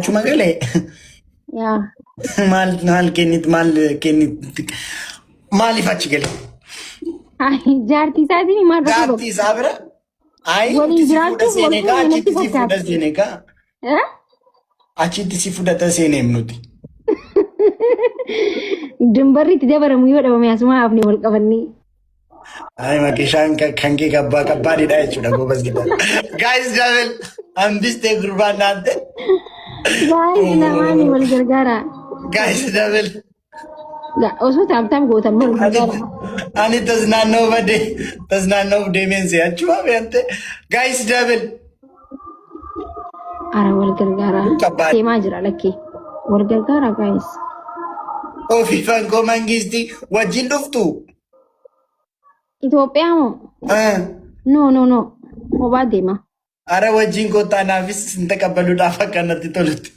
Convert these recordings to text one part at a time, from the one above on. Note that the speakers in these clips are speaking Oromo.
Cuma gale. Ya. Mal kenit mal ifachi gale. Ay, jarti saati ni marra. Jarti sabra. Ay, tisifuda seneka, achi tisifuda seneka. Achi tisifuda senem nuti. Dumbarri tidak beramu yo dalam asma afni wal qabanni. Ay makishan kanke kabba di dai chuda gobas kita. Guys, Javel, ambiste gurban nante. Guys, namani wal gargara. Guys, Javel. Ga oso tam go tam wal gargara. Ani taznano bade men se achwa bente. Guys, Javel. Ara wal gargara. Tema jira laki. Wal gargara guys. Oh, FIFA ko mangisti wajin duftu. Ethiopia mo. No. Obadema. Ara wajin ko tanafis ntakabbalu dafa kanati tolut.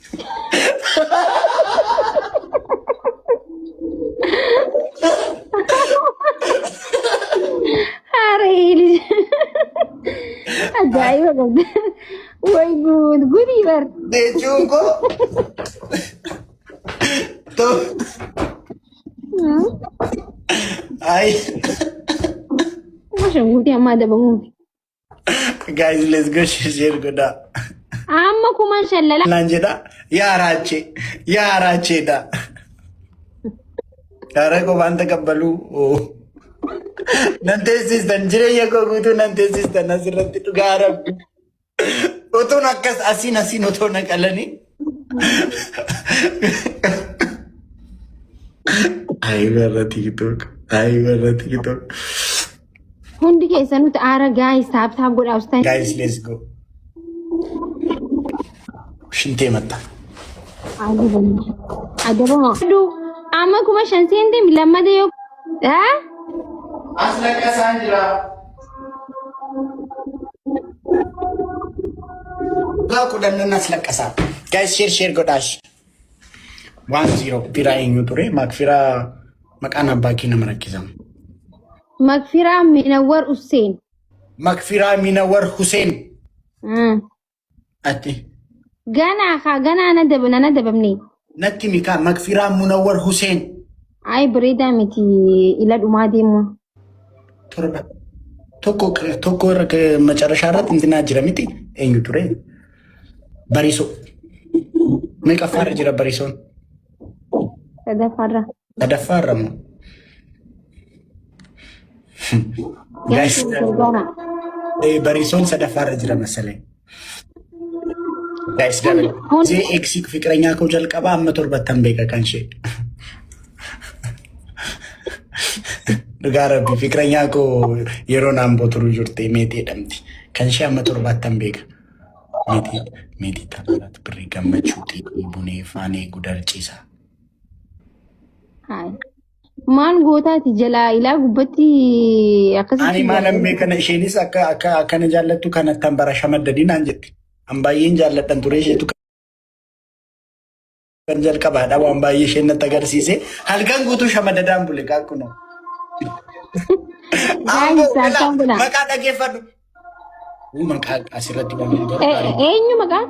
Ara ili. Ajaiba gad. Way good ibar. De chungo. To. Ay. Masha nguti amma da bangu. Guys, let's go share goda. Amma kuma shallala. Lanjeda yarache da. Ara ko banta kabbalu. Oh. Nantesis danjire yako gutu nantesis tanasirati tu garab. Oto nakas asin oto nakalani. Ay barra TikTok. Hundi keessan nuti aara guys taap godha ustan. Guys, let's go. Shinte matta. Adaba. Du amma kuma shansente milamade yo. Ha? Asla kasanjira. La kudanna asla kasa. Guys, share godash. 1-0 pira inyu ture makfira makana baki namarakizam. Makfira Minawar Hussein. Makfira Minawar Hussein. Ati. Gana nadabamni. Natti mika Makfira Munawar Hussein. Ay berida miti ilad umadimu. Torba. Toko ke macarasharat intina jiramiti enyu ture. Bariso. Meka fara jira barison. Tadafarra mo. Guys, barison sadafarra jira masale. Guys, je exik fikranya ko jalqaba amma torbatan beka kanshi. Dugara bi fikranya ko yero nambo turu jurte meti damti. Kanshi amma torbatan beka. Meti tabarat bri gammachuti bune fane gudal cisa. Hai. Man gota ti jala ila gubbatti akkasi. Ani malam beekana isheenis akka jaallattu kana tambara shamaddadin anjetti. Ambaayeen jaalladhan ture isheetu kan jalqabaadha waan baay'ee isheen natti agarsiise halkan guutuu shamadadaan bule kaakkuno. Maqaa dhageeffadhu. Maqaa asirratti eenyu maqaa?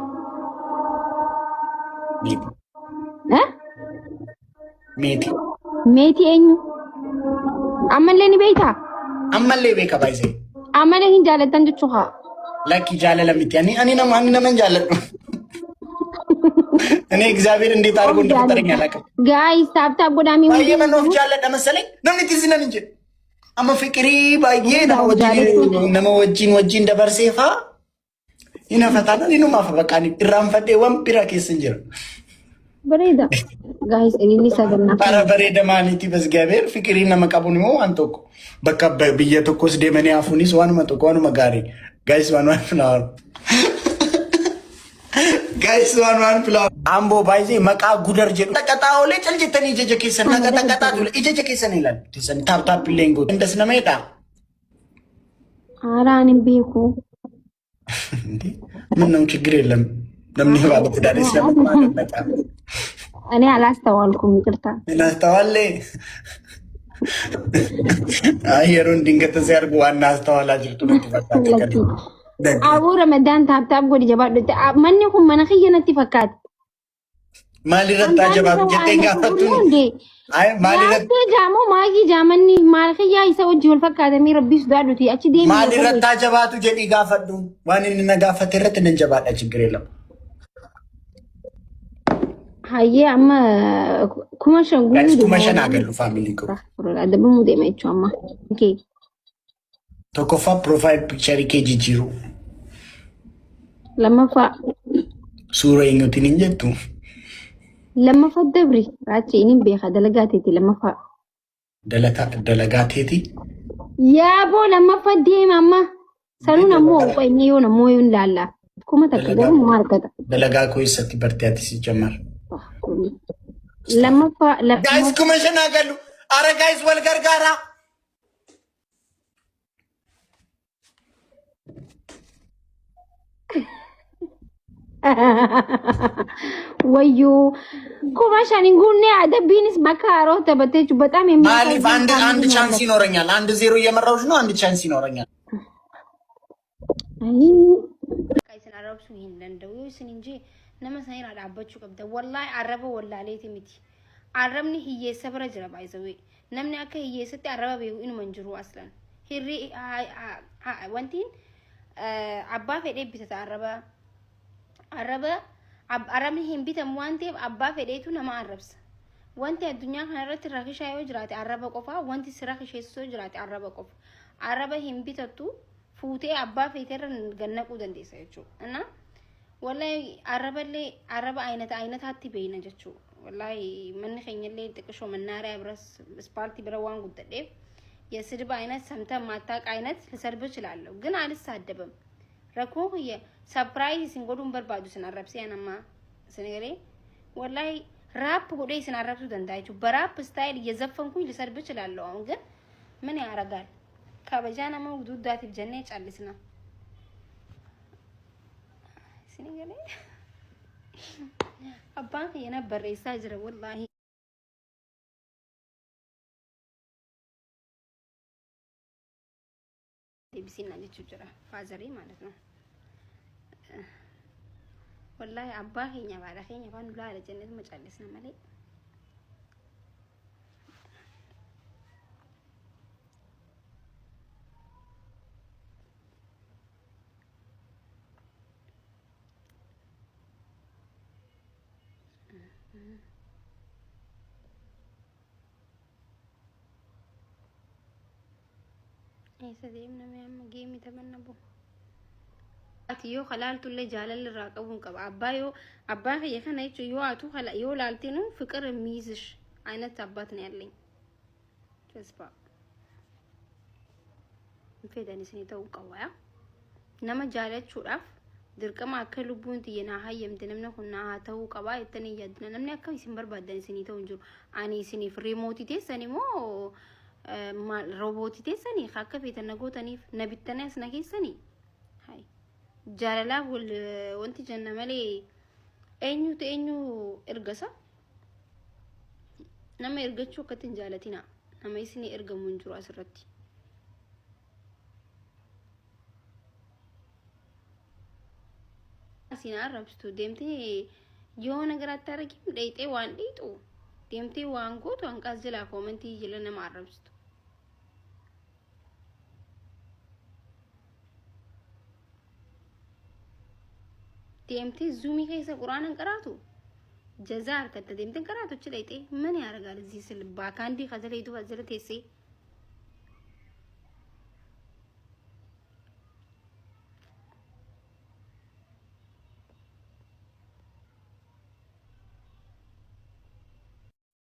Meeti eenyu? Ammallee ni beektaa? Ammallee beeka baay'isee. Ammallee hin jaallattan jechuudha. Lakki jaalala miti. Ani naman jaalladhu. Ani እግዚአብሔር እንዴት አድርጎ እንደፈጠረኝ አላውቅም። ጋይስ ታፕ ጎዳሚ ባየ መኖፍ ጃለደ መሰለኝ ነው ትዝነን እንጂ አማ ፍቅሪ ባየ ነው ወጂን ደበርሴፋ ይነፈታና ሊኑ ማፈበቃኒ ኢራንፈዴ ወምፒራ ከስንጀር በሬዳ ጋይስ እኔ ሰገና para bareeda maaniti በእግዚአብሔር ፍቅሪና መቀቡን ነው አንተኮ በቃ በየተኮስ ደመኔ አፉኒስ ዋንuma tokko ዋንuma ጋሪ ጋይስ ዋንዋን ፍላወር Guys, one flower. Ambo baise maka gudar jedu. Takata ole chal jitani jeje kesan. Takata dule jeje kesan ilan. Kesan tap lengo. Indas na meta. Ara anim beku. Manam chigre lam. Namni babu tidak Islam. Ani alas tawalkum kirta. Alas tawalle. Ayerun dingat sear buan nas tawala jitu nanti. Abu Ramadan tap godi jabat manne kun mana khiyana tifakkat مالي رتا جباب جتين قافتوني اي مالي رتا جامو ماجي جامني مالك يا يسوي جول فكادمي ربي سدادوتي اتش دي مالي رتا جباتو جدي قافتون وان ان قافت رت نجبات اشغر يلم هاي اما كوماشن غايس كوماشن اغلو فاميلي كو ادب مودي ميچو اما اوكي توكوفا بروفايل بيكتشر كي جيجيرو لما فا سورة إنوتي نينجتو لما فا الدبري راتشي إنين بيخا دلقاتيتي لما فا دلقاتيتي يا بو لما فا دي ماما سالونا مو وقينيونا مو يون لالا كوما تكبر ماركتا دلقا كويسة تبرتياتي سي جمر لما فا جايز كوماشن أقلو أرى جايز والغرغارة ويو كوماشان نقول ني بينس بكارو تبتج بتام مالي عند شانس ينورኛል عند زيرو እየመራውሽ ነው عند شانس ይኖረኛል كايسن عرب سوين لندو يسن انجي نما ساير على عبچو قبدا والله عربه ولا ليتي متي عربني هي صبر جرا بايزوي نمني اك هي ست عربه بيو انو منجرو اصلا هري وانتين عبا فدي بتتعربه عربه عربني هم بيت موانتي عبا فديتو نما عربس وانتي الدنيا كانت رخيصه يجرات عربه قفا وانتي سرخيصه يجرات عربه قف عربه هم بيتتو فوتي عبا فيتر غنقو دنديسه يچو انا والله عرب عينت هاتي بينا جچو والله من خينيلي تكشو مناريا برس سبالتي بروان قددف የስድብ አይነት ሰምተ ማታቅ አይነት ልሰርብ እችላለሁ ግን አልሳደብም ረኮ የ ሰርፕራይዝ ሲንጎዱን በርባዱ ስናረብ ሲያናማ ስነገሬ ወላይ ራፕ ጎዴ ስናረብቱ ደንዳይቹ በራፕ ስታይል እየዘፈንኩኝ ልሰርብ እችላለሁ አሁን ግን ምን ያረጋል ከበጃና መውዱድ ዳት ጀነ ጫልስና ስነገሬ አባን የነበረ ይሳጅረ ወላሂ ቢሲና ልጅጅራ ፋዘሪ ማለት ነው ወላሂ አባኸኛ ባላኸኛ ባንዱ ላይ ለጀነት መጫለስ ነው ማለት سديم نميم جيمي تمنبو اتيو خلالتو اللي جالل الراقبون قب عبايو عباخ يخنا يچو يو اتو خلا يو لالتينو فكر ميزش አይነት አባት ነው ያለኝ ተስፋ እንፈዳኒ ስኔታው ቀዋያ ነማ ጃለቹ ዳፍ ድርቀማ ከልቡንት የና ሀየም ደነምነ ሁና ታው ቀባ የተነ ያድነ ነምነ አካይ ሲንበር ባደን ስኔታው እንጁ አኒ ስኒ ፍሪሞቲ ተሰኒሞ روبوتي تسني خاكف يتنقوتني نبيتني اسنكي سني هاي جارلا وانت جنة مالي اينو ارقصا نما ارقصو كتن جالتنا نما يسني ارقا منجرو اسرتي سينا ربستو ديمتي يونا قرات تاركيم ديتي وان ديتو ديمتي وانقوت وانقازلا كومنتي جلنا مع ربستو ديمتي زومي كيسا قرآن قراتو جزار كتا ديمتي قراتو چلائتي من يارغال زي سلبا كاندي خزل يدو فزل تيسي